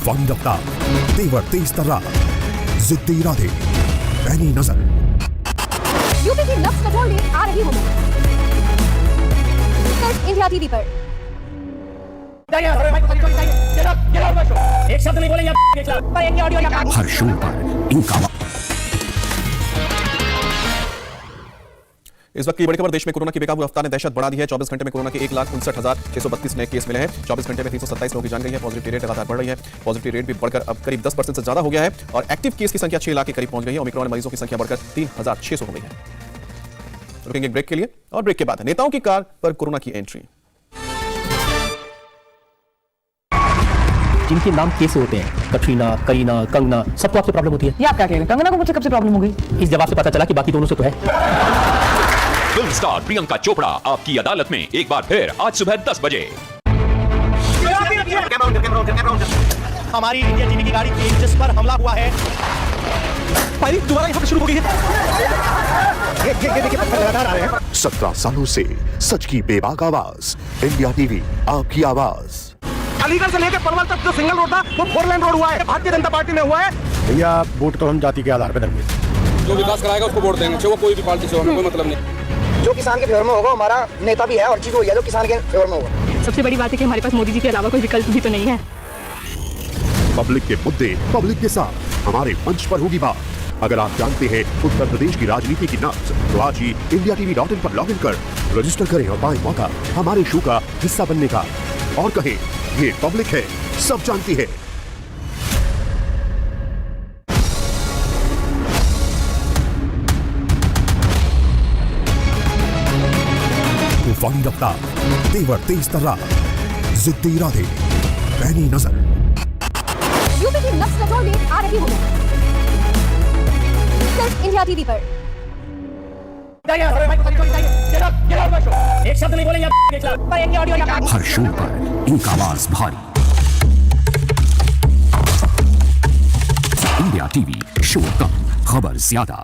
तूफानी रफ्तार, तेवर तेज तर्रार, जिद्दी इरादे, पैनी नजर। यूपी की नफ्स कटोल में आ रही हूँ मैं, सिर्फ इंडिया टीवी पर। एक शब्द नहीं बोलेंगे। हर शो पर इनका इस वक्त की बड़ी खबर, देश में कोरोना की बेकाबू रफ्तार ने दहशत बढ़ा दी है। 24 घंटे में कोरोना के 1,59,632 नए केस मिले हैं। 24 घंटे में 327 लोगों की जान गई है। पॉजिटिविटी रेट लगातार बढ़ रही है। पॉजिटिविटी रेट भी बढ़कर अब करीब 10% से ज्यादा हो गया है और एक्टिव केस की संख्या 6 लाख के करीब पहुंच गई है। ओमिक्रॉन मरीजों की संख्या बढ़कर 3,600 हो गई है। रुकेंगे ब्रेक के लिए और ब्रेक के बाद नेताओं की कार पर कोरोना की एंट्री। जिनके नाम कैसे होते हैं, कटरीना, करीना, कंगना, सबको आपसे प्रॉब्लम होती है। ये आप क्या कह रहे हैं? कंगना को मुझसे कब से प्रॉब्लम हो गई? इस जवाब से पता चला कि बाकी दोनों से तो है। फिल्म स्टार प्रियंका चोपड़ा आपकी अदालत में एक बार फिर आज सुबह 10 बजे। हमारी इंडिया टीवी की गाड़ी जिस पर हमला हुआ है, फायरिंग दोबारा यहाँ पे शुरू हो गई है। ये देखिए पत्थर लगातार आ रहे हैं। 17 सालों से सच की बेबाक आवाज, इंडिया टीवी आपकी आवाज। अलीगढ़ से लेकर पनवल तक जो सिंगल रोड था वो 4 लेन रोड हुआ है। भारतीय जनता पार्टी में हुआ है। भैया वोट तो हम जाति के आधार पर देंगे, जो विकास कराएगा उसको वोट देंगे, चाहे वो कोई भी पार्टी से हो, हमें कोई मतलब नहीं। जो किसान के फेवर में होगा हमारा नेता भी है और चीज वही है जो किसान के फेवर में होगा। सबसे बड़ी बात है कि हमारे पास मोदी जी के अलावा कोई विकल्प भी तो नहीं है। पब्लिक के मुद्दे पब्लिक के साथ हमारे मंच पर होगी बात। अगर आप जानते हैं उत्तर प्रदेश की राजनीति की नब्ज, तो आज ही indiatv.in पर लॉग इन कर रजिस्टर करें और पाएं मौका हमारे शो का हिस्सा बनने का। और कहें ये पब्लिक है, सब जानती है। तूफानी रफ्तार, तेवर तेज तर्रार, जिद्दी इरादे, पैनी नजर। यूपी की नफ्स कटोल में आ रही हूँ मैं, सिर्फ इंडिया टीवी पर। एक शब्द नहीं बोलेंगे। हर शो पर इनका आवाज भारी। इंडिया टीवी, शो कम, खबर ज्यादा।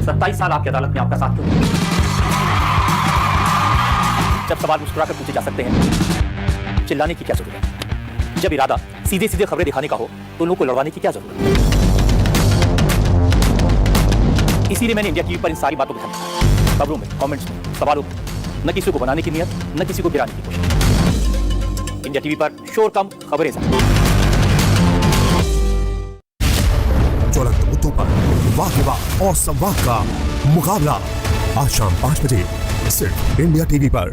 27 साल आपकी अदालत में आपका साथ क्यों? जब सवाल मुस्कुराकर पूछे जा सकते हैं, चिल्लाने की क्या जरूरत है? जब इरादा सीधे सीधे खबरें दिखाने का हो तो लोगों को लड़वाने की क्या जरूरत है? इसीलिए मैंने इंडिया टीवी पर इन सारी बातों को ध्यान, खबरों में, कमेंट्स में, सवालों में न किसी को बनाने की नियत, न किसी को गिराने की कोशिश। इंडिया टीवी पर शोर कम, खबरें ज्यादा। ज्वलंत मुद्दों पर वाद-विवाद और संवाद का मुकाबला आज शाम 5 बजे सिर्फ इंडिया टीवी पर।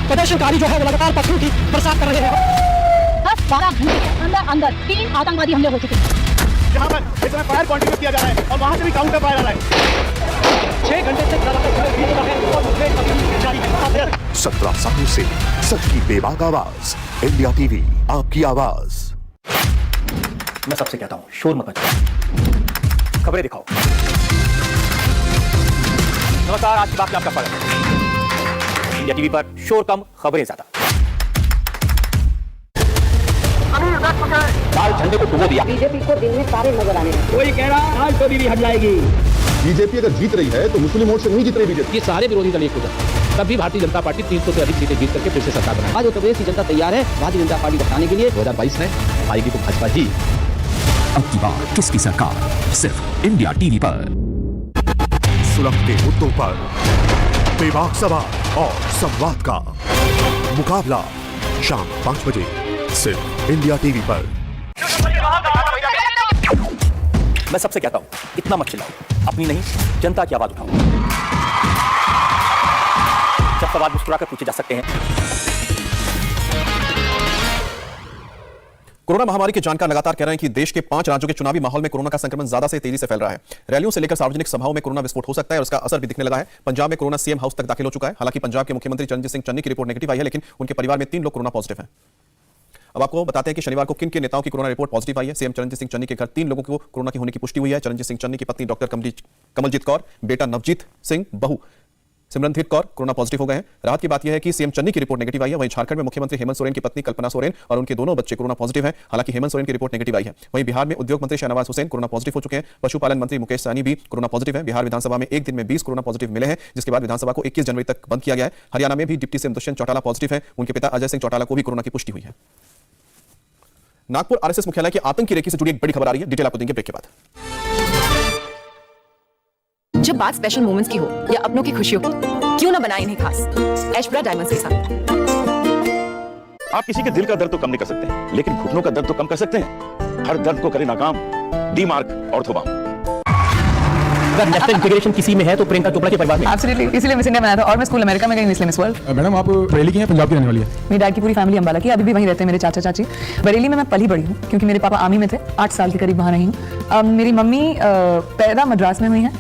प्रदर्शनकारी जो है वो लगातार पत्थरों की बरसात कर रहे हैं। 10-12 घंटे के अंदर अंदर 3 आतंकवादी हमले हो चुके हैं। जहां पर इस समय फायर कंटिन्यू किया जा रहा है और वहां से भी काउंटर फायर आ रहा है। 6 घंटे से जारी है। 17 सालों से सच की बेबाक आवाज, इंडिया टीवी आपकी आवाज। मैं सबसे कहता हूं, शोर मत मचाओ, खबरें दिखाओ। नमस्कार, आज की बात में आपका स्वागत है। इंडिया टीवी पर शोर कम, खबरें ज्यादा। लाल झंडे को डुबो दिया। बीजेपी को दिन में तारे नजर आने लगे। कोई कह रहा आज तो भी हट जाएगी। बीजेपी अगर जीत रही है तो मुस्लिम वोट से नहीं जीत रही बीजेपी। ये सारे विरोधी दल एक हो जाए, तब भी भारतीय जनता पार्टी 300 से अधिक सीटें जीत करके फिर से सरकार बनाए। आज उत्तर प्रदेश की जनता तैयार है भारतीय जनता पार्टी बनाने के लिए। 2022 में आएगी तो भाजपा ही। अब की बार किसकी सरकार, सिर्फ इंडिया टीवी पर। सुलगते मुद्दों पर बेबाक सवाल और संवाद का मुकाबला शाम 5 बजे सिर्फ इंडिया टीवी पर। मैं सबसे कहता हूं, इतना मत चिल्लाओ, अपनी नहीं जनता की आवाज उठाओ। जब सवाल मुस्कुराकर पूछे जा सकते हैं। कोरोना महामारी के जानकार लगातार कह रहे हैं कि देश के 5 राज्यों के चुनावी माहौल में कोरोना का संक्रमण ज्यादा से तेजी से फैल रहा है। रैलियों से लेकर सार्वजनिक सभाओं में कोरोना विस्फोट हो सकता है और उसका असर भी दिखने लगा है। पंजाब में कोरोना सीएम हाउस तक दाखिल हो चुका है। हालांकि पंजाब के मुख्यमंत्री चरणजीत सिंह चन्नी की रिपोर्ट नेगेटिव आई है, लेकिन उनके परिवार में 3 लोग कोरोना पॉजिटिव हैं। अब आपको बताते हैं कि शनिवार को किन के नेताओं की कोरोना रिपोर्ट पॉजिटिव आई है। सीएम चरणजीत सिंह चन्नी के घर 3 लोगों को कोरोना की होने की पुष्टि हुई है। चरणजीत सिंह चन्नी की पत्नी डॉक्टर कमलजीत कौर, बेटा नवजीत सिंह, बहू सिमरनजीत कौर कोरोना पॉजिटिव हो गए हैं। राहत की बात यह है कि सीएम चन्नी की रिपोर्ट नेगेटिव आई है। वहीं झारखंड में मुख्यमंत्री हेमंत सोरेन की पत्नी कल्पना सोरेन और उनके दोनों बच्चे कोरोना पॉजिटिव हैं। हालांकि हेमंत सोरेन की रिपोर्ट नेगेटिव आई है। वहीं बिहार में उद्योग मंत्री शहनवाज हुसैन कोरोना पॉजिटिव हो चुके हैं। पशुपालन मंत्री मुकेश सहनी भी कोरोना पॉजिटिव है। बिहार विधानसभा में एक दिन में 20 कोरोना पॉजिटिव मिले हैं, जिसके बाद विधानसभा को 21 जनवरी तक बंद किया गया है। हरियाणा में भी deputy CM Dushyant Chautala positive है। उनके पिता अजय सिंह चौटाला को भी कोरोना की पुष्टि हुई है। नागपुर आरएसएस मुख्यालय की आतंकी रेकी से जुड़ी एक बड़ी खबर आ रही है, डिटेल आपको देंगे ब्रेक के बाद। जब बात स्पेशल मोमेंट्स की हो या अपनों की खुशियों की, क्यों ना बनाए इन्हें खास ऐश्वर्या डायमंड्स के साथ। आप किसी के दिल का दर्द तो कम नहीं कर सकते, लेकिन घुटनों का दर्द तो कम कर सकते हैं। हर दर्द को करे नाकाम डी-मार्क ऑर्थोबाम। अगर नेशनल इंटीग्रेशन किसी में है तो प्रियंका चोपड़ा के परिवार में। एब्सोल्युटली, इसलिए मिस इंडिया बनाया था और मैं स्कूल अमेरिका में गई इसलिए मिस वर्ल्ड। मैडम आप बरेली की हैं, पंजाब की रहने वाली है। मेरी डैड की पूरी फैमिली अंबाला की, अभी भी वहीं रहते हैं मेरे चाचा चाची। बरेली में मैं पली बड़ी हूँ क्योंकि मेरे पापा आर्मी में थे, 8 साल के करीब वहाँ रही हूँ। मेरी मम्मी पैदा मद्रास में हुई है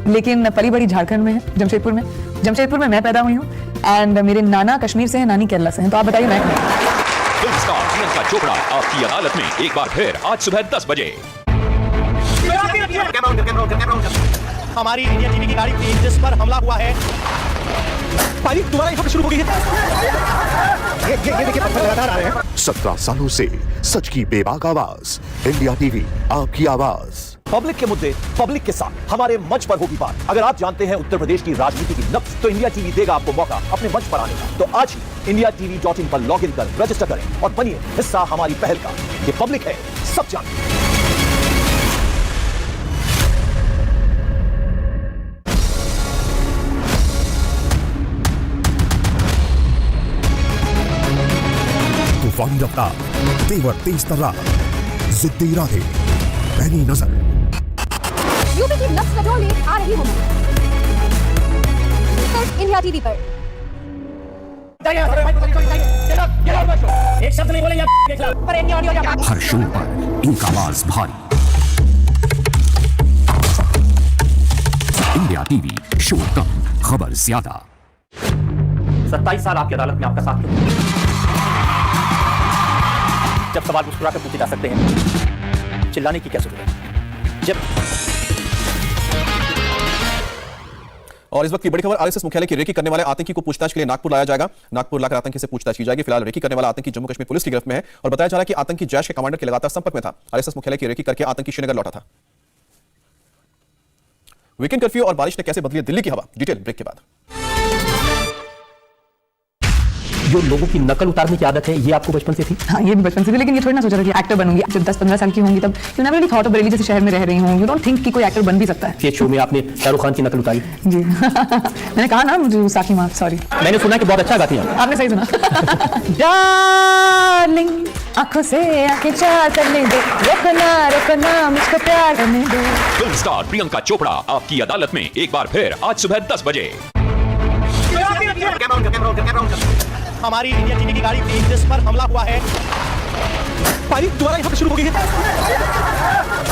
लेकिन पली बड़ी झारखंड में है, जमशेदपुर में। जमशेदपुर में मैं पैदा हुई हूँ एंड मेरे नाना कश्मीर से हैं, नानी केरला से हैं। तो आप बताइए मैं फिल्म स्टार प्रियंका चोपड़ा आपकी अदालत में एक बार फिर आज सुबह 10 बजे। हमारी इंडिया टीवी की गाड़ी तेजस पर हमला हुआ है। पानी दोबारा यहाँ पे शुरू हो गई है। ये देखिए पत्थर लगातार आ रहे हैं। 17 सालों से सच की बेबाक आवाज, इंडिया टीवी आपकी आवाज। पब्लिक के मुद्दे पब्लिक के साथ हमारे मंच पर होगी बात। अगर आप जानते हैं उत्तर प्रदेश की राजनीति की नब्ज, तो इंडिया टीवी देगा आपको मौका अपने मंच पर आने का। तो आज ही indiatv.in पर लॉगिन कर रजिस्टर करें और बनिए हिस्सा हमारी पहल का। ये पब्लिक है, सब जानते हैं। तूफानी रफ्तार, तेवर तेज तर्रार, जिद्दी इरादे, पैनी नजर। यूपी की नक्स पेट्रोल लीग आ रही हूँ मैं सिर्फ इंडिया टीवी पर। एक शब्द नहीं बोलेंगे पर एक ऑडियो या हर शो पर एक आवाज भारी। इंडिया टीवी, शो कम खबर ज्यादा। 27 साल आपकी अदालत में आपका साथ क्यों? जब सवाल मुस्कुरा कर पूछे जा सकते हैं, चिल्लाने की क्या जरूरत है? जब और इस वक्त की बड़ी खबर, आरएसएस मुख्यालय की रेकी करने वाले आतंकी को पूछताछ के लिए नागपुर लाया जाएगा। नागपुर लाकर आतंकी से पूछताछ की जाएगी। फिलहाल रेकी करने वाला आतंकी जम्मू कश्मीर पुलिस की गिरफ्त में है और बताया जा रहा है कि आतंकी जैश के कमांडर के लगातार संपर्क में था। आरएसएस मुख्यालय की रेकी करके आतंकी श्रीनगर लौटा था। वीकेंड कर्फ्यू और बारिश ने कैसे बदली दिल्ली की हवा, डिटेल ब्रेक के बाद। जो लोगों की नकल उतारने की आदत है, ये आपको बचपन से थी? हाँ, ये भी बचपन से थी, लेकिन ये थोड़ी ना सोचा था कि एक्टर बनूंगी। जब 10-15 साल की होंगी तब you never really thought of Bareilly जैसे शहर में रह रही हूँ। यू डोंट थिंक कि कोई एक्टर बन भी सकता है। ये शो में आपने शाहरुख खान की नकल उतारी। जी मैंने कहा ना, मुझे साकी माँ, सॉरी। मैंने सुना कि बहुत अच्छा गाती हैं। आपने सही सुना। डार्लिंग आंखों से आंखें चार करने दो, रोकना मुझको प्यार करने दो। फिल्म स्टार प्रियंका चोपड़ा आपकी अदालत में एक बार फिर आज सुबह 10 बजे। हमारी इंडिया टीवी की गाड़ी तेजस पर हमला हुआ है। पानी दोबारा यहाँ पे शुरू हो गई है।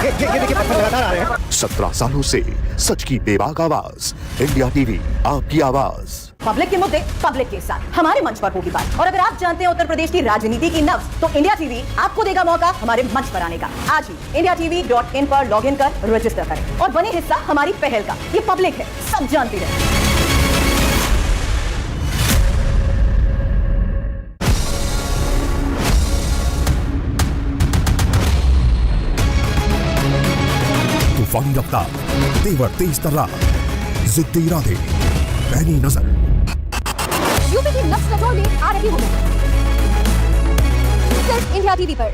ये देखिए पत्थर लगातार आ रहे हैं। 17 सालों से सच की बेबाक आवाज, इंडिया टीवी आपकी आवाज। पब्लिक के मुद्दे पब्लिक के साथ हमारे मंच पर होगी बात। और अगर आप जानते हैं उत्तर प्रदेश की राजनीति की नब्ज, तो इंडिया टीवी आपको देगा मौका हमारे मंच पर आने का। आज ही indiatv.in पर लॉगिन कर रजिस्टर करें और बने हिस्सा हमारी पहल का। ये पब्लिक है, सब जानते हैं। तूफानी रफ्तार, तेवर तेज तर्रार, जिद्दी इरादे, पैनी नजर। यूपी की नक्स पेट्रोल लीग आ रही हूँ मैं सिर्फ इंडिया टीवी पर।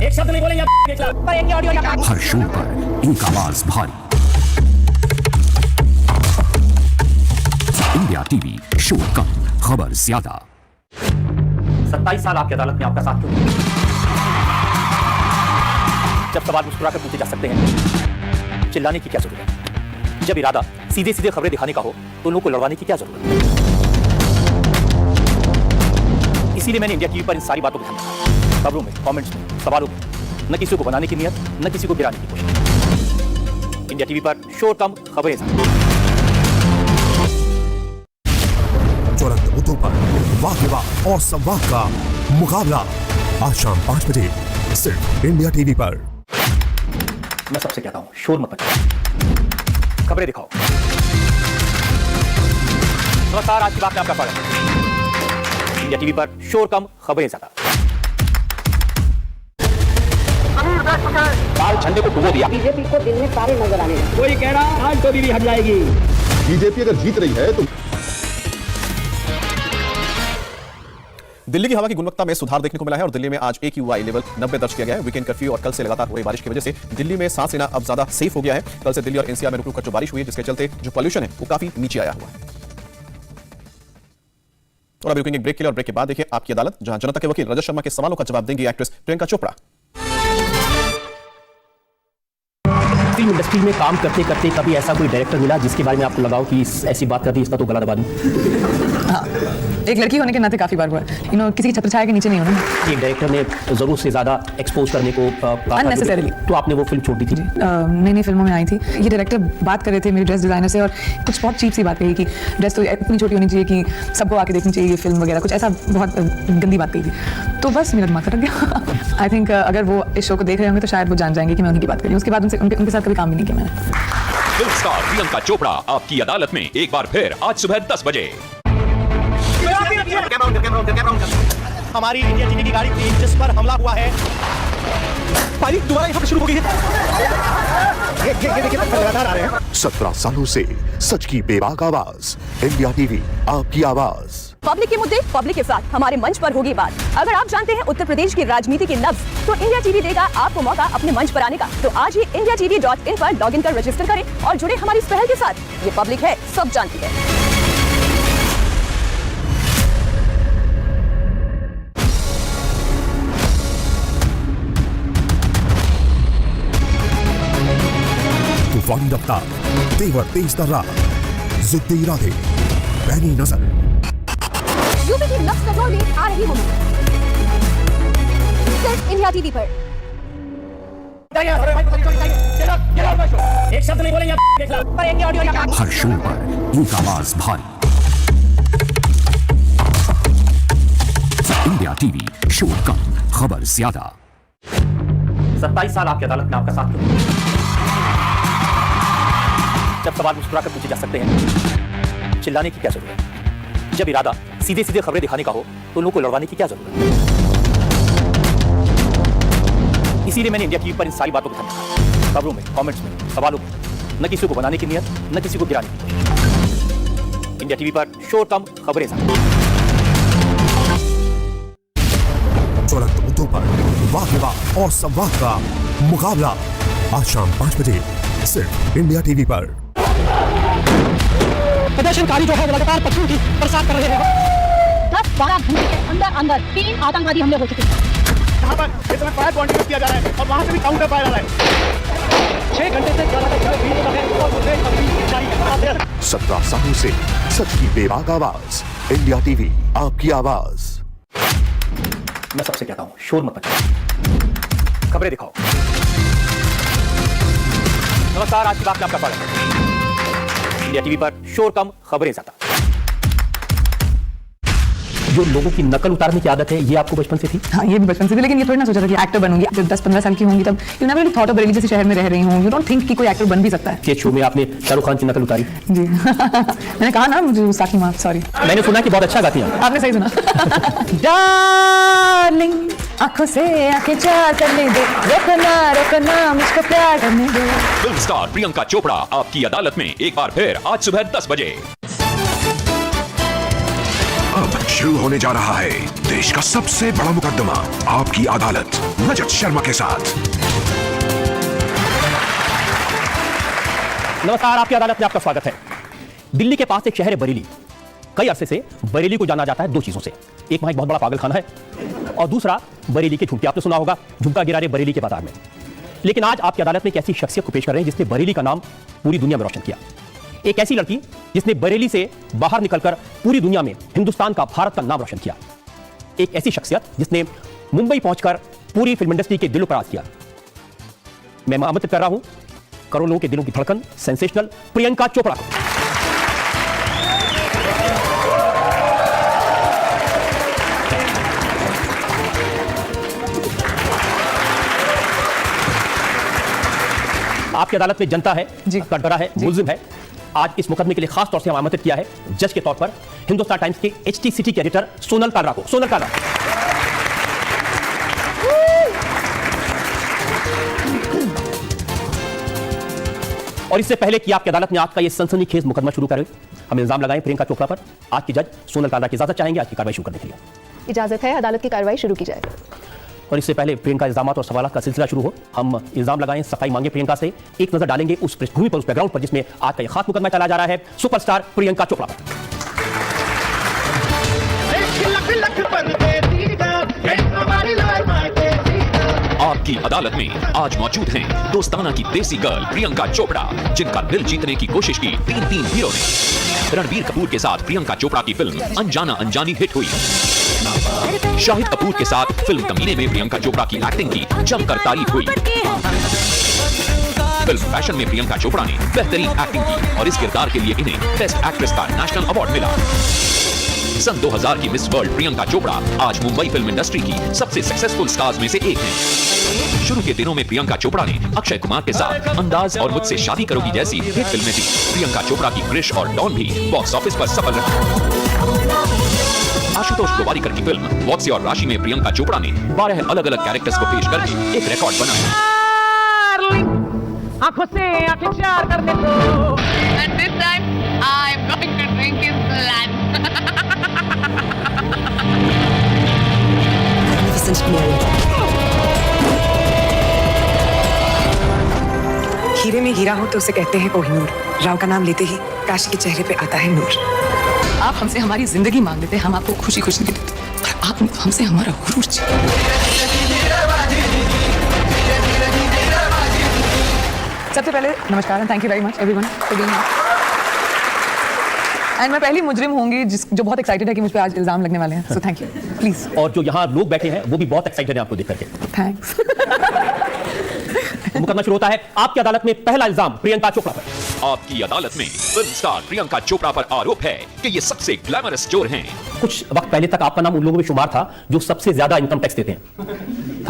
एक शब्द नहीं बोलेंगे पर एक ऑडियो या हर शो पर एक आवाज भारी। इंडिया टीवी, शो कम खबर ज्यादा। 27 साल आपकी अदालत में आपका साथ क्यों? जब सवाल मुस्कुरा कर पूछे जा सकते हैं, चिल्लाने की क्या जरूरत है? जब इरादा सीधे सीधे खबरें दिखाने का हो, तो लोगों को लड़वाने की क्या जरूरत है? इसीलिए मैंने इंडिया टीवी पर इन सारी बातों को ध्यान रखा। खबरों में, कमेंट्स में, सवालों में न किसी को बनाने की नियत, न किसी को गिराने की कोशिश। इंडिया टीवी पर शोर कम खबरें ज्यादा। ज्वलंत मुद्दों पर वाद-विवाद और संवाद का मुकाबला आज शाम 5 बजे सिर्फ इंडिया टीवी पर। मैं सबसे कहता हूं, शोर मत मचाओ, खबरें दिखाओ। नमस्कार, आज की बात में आपका स्वागत है। इंडिया टीवी पर शोर कम खबरें ज्यादा। लाल झंडे को डुबो दिया। बीजेपी को दिन में तारे नजर आने लगे। कोई कह रहा आज तो दीदी हट जाएगी। बीजेपी अगर जीत रही है तो दिल्ली की हवा की गुणवत्ता में सुधार देखने को मिला है और दिल्ली में आज AQI लेवल 90 दर्ज किया गया है। वीकेंड कर्फ्यू और कल से लगातार हो रही बारिश की वजह से दिल्ली में सांस लेना अब ज्यादा सेफ हो गया है। कल से दिल्ली और NCR में रुक रुक कर जो बारिश हुई है, जिसके चलते जो पॉल्यूशन है वो काफी नीचे आया हुआ है। और अभी रुकेंगे ब्रेक के लिए और ब्रेक के बाद देखिए आपकी अदालत, जहां जनता के वकील रजत शर्मा के सवालों का जवाब देंगी actress Priyanka Chopra. Film industry में काम करते करते कभी ऐसा कोई डायरेक्टर मिला जिसके बारे में आपको लगाओ कि ऐसी बात कर दी इसका तो गला दबा दूं? हाँ, एक लड़की होने के नाते काफी बार हुआ है। किसी की छत्रछाया के नीचे नहीं होना। एक डायरेक्टर ने जरूरत से ज्यादा एक्सपोज करने को Unnecessarily। तो आपने वो फिल्म छोड़ दी थी? नई नई फिल्मों में आई थी। ये डायरेक्टर बात कर रहे थे मेरी ड्रेस डिजाइनर से और कुछ बहुत चीप सी बात कही कि ड्रेस तो इतनी छोटी होनी चाहिए कि सबको आके देखनी चाहिए ये फिल्म वगैरह, कुछ ऐसा बहुत गंदी बात कही थी। तो बस मेरा दिमाग खटक गया। आई थिंक अगर वो इस शो को देख रहे होंगे तो शायद वो जान जाएंगे कि मैं उन्हीं की बात कर रही हूँ। उसके बाद उनके साथ कभी काम भी नहीं किया मैंने। फिल्म स्टार प्रियंका चोपड़ा आपकी अदालत में एक बार फिर आज सुबह 10 बजे। हमारी इंडिया टीवी की गाड़ी थी जिस पर हमला हुआ है। पायलट दोबारा यहाँ पे शुरू हो गई है। ये देखिए लगातार आ रहे हैं। 17 सालों से सच की बेबाक आवाज, इंडिया टीवी आपकी आवाज। पब्लिक के मुद्दे पब्लिक के साथ हमारे मंच पर होगी बात। अगर आप जानते हैं उत्तर प्रदेश की राजनीति की नब्ज, तो इंडिया टीवी देगा आपको मौका अपने मंच पर आने का। तो आज ही indiatv.in पर लॉगिन कर रजिस्टर करें और जुड़े हमारी इस पहल के साथ। ये पब्लिक है, सब जानती है। तूफानी रफ्तार, तेवर तेज तर्रार, जिद्दी इरादे, पैनी नजर। यूपी की नब्ज कंट्रोल में आ रही होगी सिर्फ इंडिया टीवी पर। एक शब्द नहीं बोलेंगे। हर शो पर एक आवाज भारी। इंडिया टीवी, शो कम, खबर ज्यादा। 27 साल आपकी अदालत में आपका साथ क्यों? जब सवाल मुस्कुरा कर पूछे जा सकते हैं, चिल्लाने की क्या जरूरत है? जब इरादा सीधे सीधे खबरें दिखाने का हो तो लोगों को लड़वाने की क्या जरूरत है? इसीलिए मैंने इंडिया टीवी पर इन सारी बातों को ध्यान, खबरों में, कमेंट्स में, सवालों में न किसी को बनाने की नियत, न किसी को गिराने की। इंडिया टीवी पर शोर कम, खबरें ज्यादा। ज्वलंत मुद्दों पर वाद विवाद और संवाद का मुकाबला आज शाम 5 बजे सिर्फ इंडिया टीवी पर। प्रदर्शनकारी जो है वो लगातार पत्थरों की बरसात कर रहे हैं। 10-12 घंटे के अंदर अंदर 3 आतंकवादी हमले हो चुके हैं। यहाँ पर इस समय फायर पॉइंट किया जा रहा है और वहाँ से भी काउंटर फायर आ रहा है। 6 घंटे से ज्यादा और मुझे अभी जारी है। 17 सालों से सच की बेबाक आवाज, इंडिया टीवी आपकी आवाज। मैं सबसे कहता हूँ, शोर मत मचाओ, खबरें दिखाओ। नमस्कार, आज की बात में आपका स्वागत है। इंडिया टीवी पर शोर कम, खबरें ज्यादा। जो लोगों की नकल उतारने की आदत है, ये आपको बचपन से थी? हाँ, ये भी बचपन से थी, लेकिन ये थोड़ी ना सोचा था कि एक्टर बनूंगी। जब 10-15 साल की होंगी तब you never really thought of Bareilly जैसे शहर में रह रही हूँ। यू डोंट थिंक कि कोई एक्टर बन भी सकता है। ये शो में आपने शाहरुख खान की नकल उतारी? जी। मैंने कहा ना, मुझे साकी माँ, सॉरी। मैंने सुना कि बहुत अच्छा गाती हैं। आपने सही सुना। डार्लिंग, आंखों से आंखें चार करने दे, रोकना मुझको प्यार करने दे। फिल्म स्टार प्रियंका चोपड़ा आपकी अदालत में एक बार फिर आज सुबह 10 बजे। अब शुरू होने जा रहा है देश का सबसे बड़ा मुकदमा, आपकी अदालत, रजत शर्मा के साथ। नमस्कार, आपकी अदालत में आपका स्वागत है। दिल्ली के पास एक शहर है बरेली। कई अरसे से बरेली को जाना जाता है 2 चीजों से। एक वहां एक बहुत बड़ा पागलखाना है और दूसरा बरेली के झुमके। आपने सुना होगा, झुमका गिरा रहे बरेली के बाजार में। लेकिन आज आपकी अदालत में एक ऐसी शख्सियत को पेश कर रहे हैं जिसने बरेली का नाम पूरी दुनिया में रोशन किया। एक ऐसी लड़की जिसने बरेली से बाहर निकलकर पूरी दुनिया में हिंदुस्तान का, भारत का नाम रोशन किया। एक ऐसी शख्सियत जिसने मुंबई पहुंचकर पूरी फिल्म इंडस्ट्री के दिलों पर राज किया। मैं आमंत्रित कर रहा हूं करोड़ों लोगों के दिलों की धड़कन, सेंसेशनल प्रियंका चोपड़ा को। आपकी अदालत में जनता है, कटघरा है, मुल्जिम है। आज इस मुकदमे के लिए खास तौर से हम आमंत्रित किया है जज के तौर पर हिंदुस्तान टाइम्स के HT सिटी के एडिटर सोनल कालरा को। सोनल कालरा। और इससे पहले कि आपकी अदालत में आपका यह सनसनीखेज मुकदमा शुरू करे, हम इल्जाम लगाएं प्रियंका चोपड़ा पर, आज की जज सोनल कालरा की इजाजत चाहेंगे आज की कार्रवाई शुरू करने के लिए। इजाजत है, अदालत की कार्रवाई शुरू की जाए। और इससे पहले प्रियंका इल्जामात और सवालात का सिलसिला शुरू हो, हम इल्जाम लगाएं, सफाई मांगे प्रियंका से, एक नजर डालेंगे उस पृष्ठभूमि पर, उस बैकग्राउंड पर जिसमें आज का ये खास मुकदमा चला जा रहा है सुपरस्टार प्रियंका चोपड़ा पर। आपकी अदालत में आज मौजूद हैं दोस्ताना की देसी गर्ल प्रियंका चोपड़ा, जिनका दिल जीतने की कोशिश की 3 हीरो ने। रणबीर कपूर के साथ प्रियंका चोपड़ा की फिल्म अनजाना अनजानी हिट हुई। शाहिद कपूर के साथ फिल्म कमीने में प्रियंका चोपड़ा की एक्टिंग की जमकर तारीफ हुई। फिल्म फैशन में प्रियंका चोपड़ा ने बेहतरीन एक्टिंग की और इस किरदार के लिए इन्हें बेस्ट एक्ट्रेस का नेशनल अवार्ड मिला। सन 2000 की मिस वर्ल्ड प्रियंका चोपड़ा आज मुंबई फिल्म इंडस्ट्री की सबसे सक्सेसफुल स्टार्स में से एक हैं। शुरू के दिनों में प्रियंका चोपड़ा ने अक्षय कुमार के साथ अंदाज और मुझसे शादी करोगी जैसी हिट फिल्में दी। प्रियंका चोपड़ा की क्रिश और डॉन भी बॉक्स ऑफिस पर सफल रही। आशुतोष गोवारिकर की फिल्म वॉत्से और राशि में प्रियंका चोपड़ा ने 12 अलग-अलग कैरेक्टर्स को पेश करके एक रिकॉर्ड बनाया। आंखों से आंखें चार करने को। And this time I am going to drink his blood. हीरे में हीरा हो तो उसे कहते हैं कोहिनूर। राव का नाम लेते ही काशी के चेहरे पे आता है नूर। आप हमसे हमारी जिंदगी मांग लेते, हम आपको खुशी खुशी नहीं देते, पर आपने तो हमसे हमारा गुरूर छीना। सबसे पहले नमस्कार and thank you very much everyone for being here. And मैं पहली मुजरिम होंगी जो बहुत एक्साइटेड है कि मुझ पे आज इल्जाम लगने वाले हैं, सो थैंक यू प्लीज। और जो यहाँ लोग बैठे हैं वो भी बहुत एक्साइटेड हैं आपको देख करके। थैंक्स। मुकदमा शुरू होता है आपकी अदालत में। पहला इल्जाम प्रियंका चोपड़ा पर। आपकी अदालत में फिल्म स्टार प्रियंका चोपड़ा पर आरोप है कि ये सबसे ग्लैमरस चोर हैं। कुछ वक्त पहले तक आपका नाम उन लोगों में शुमार था जो सबसे ज्यादा इनकम टैक्स देते हैं,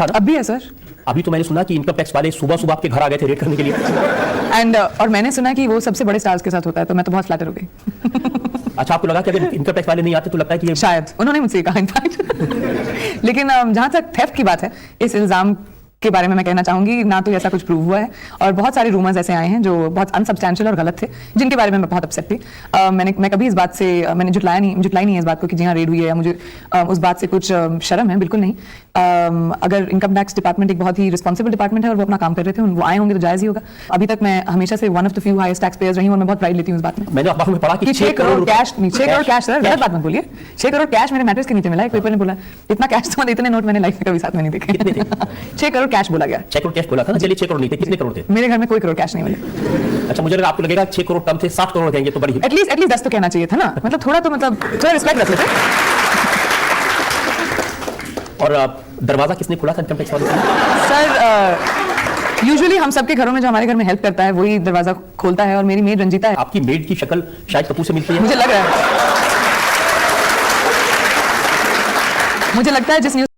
था ना? अब भी है सर। अभी तो मैंने सुना कि इनकम टैक्स वाले सुबह सुबह आपके घर आ गए थे रेड करने के लिए। एंड और मैंने सुना कि वो सबसे बड़े स्टार्स के साथ होता है, तो मैं तो बहुत फ्लैटर हो गई। अच्छा, आपको लगा कि अगर इनकम टैक्स वाले नहीं आते तो लगता है कि ये शायद उन्होंने मुझसे कहा इनफैक्ट। लेकिन जहां तक थेफ्ट की बात है, इस इल्जाम के बारे में मैं कहना चाहूंगी ना तो ऐसा कुछ प्रूव हुआ है और बहुत सारे रूमर्स ऐसे आए हैं जो बहुत अनसब्सटैंशियल और गलत थे, जिनके बारे में मैं बहुत अपसेट थी। मैं कभी इस बात से मैंने जुटलाई नहीं है इस बात को कि जी हाँ रेड हुई है या मुझे उस बात से कुछ शर्म है, बिल्कुल नहीं। अगर इनकम टैक्स डिपार्टमेंट एक बहुत ही रिस्पॉन्सिबल डिपार्टमेंट है और वो अपना काम कर रहे थे, वो आए होंगे तो जायज ही होगा। अभी तक मैं हमेशा से one of the few highest tax payers रही हूं और मैं बहुत प्राइड लेती हूँ इस बात में। मैंने अखबार में पढ़ा कि 6 crore cash, 6 crore cash sir, गलत बात मत बोलिए। 6 करोड़ कैश मेरे मैट्रेस के नीचे मिला है, पेपर ने बोला इतना कैश तो इतने नोट मैंने लाइफ में कभी साथ में नहीं देखे। 6 करोड़ कैश बोला गया। 6 करोड़ कैश बोला था ना? चलिए 6 करोड़ नहीं थे, कितने करोड़ थे? मेरे घर में कोई करोड़ कैश नहीं मिले। अच्छा, मुझे लगा आपको लगेगा 6 करोड़ कम थे, 60 करोड़ देंगे तो बड़ी एटलीस्ट 10 तो कहना चाहिए था ना, मतलब थोड़ा रिस्पेक्ट रख लेते। और दरवाजा किसने खोला था इनकम टैक्स वाले? सर यूजुअली हम सबके घरों में जो हमारे घर में हेल्प करता है वही दरवाजा खोलता है और मेरी मेड रंजीता है। आपकी मेड की शक्ल शायद कपूर से मिलती है, मुझे लग रहा है। मुझे लगता है जिस न्यूज़